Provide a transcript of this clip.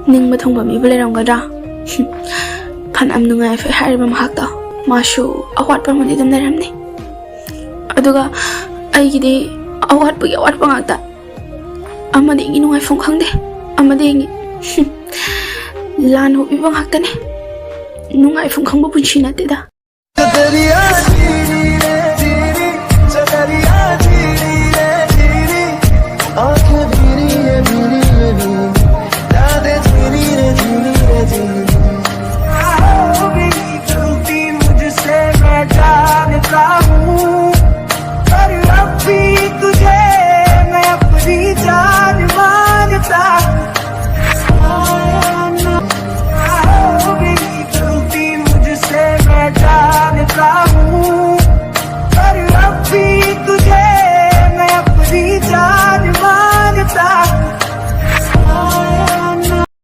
ꯅꯤꯡꯕ ꯊꯨꯡꯕ ꯃꯤꯕꯨ ꯂꯩꯔꯝꯒꯗ꯭ꯔꯥ ꯐꯅꯌꯥꯝ ꯅꯨꯡꯉꯥꯏꯐꯩ ꯍꯥꯏꯔꯤꯕ ꯃꯍꯥꯛꯇꯣ ꯃꯥꯁꯨ ꯑꯋꯥꯠꯄ ꯑꯃꯗꯤ ꯑꯗꯨꯝ ꯂꯩꯔꯝꯅꯤ ꯑꯗꯨꯒ ꯑꯩꯒꯤꯗꯤ ꯑꯋꯥꯠꯄꯒꯤ ꯑꯋꯥꯠꯄ ꯉꯥꯛꯇ ꯑꯃꯗꯤ ꯑꯩꯒꯤ ꯅꯨꯡꯉꯥꯏꯐꯝ ꯈꯪꯗꯦ ꯑꯃꯗꯤ ꯑꯩꯒꯤ ꯂꯥꯟ ꯍꯣꯛꯄꯤꯕ ꯉꯥꯛꯇꯅꯦ ꯅꯨꯡꯉꯥꯏꯐꯝ ꯈꯪꯕ ꯄꯨꯟꯁꯤ ꯅꯠꯇꯦꯗ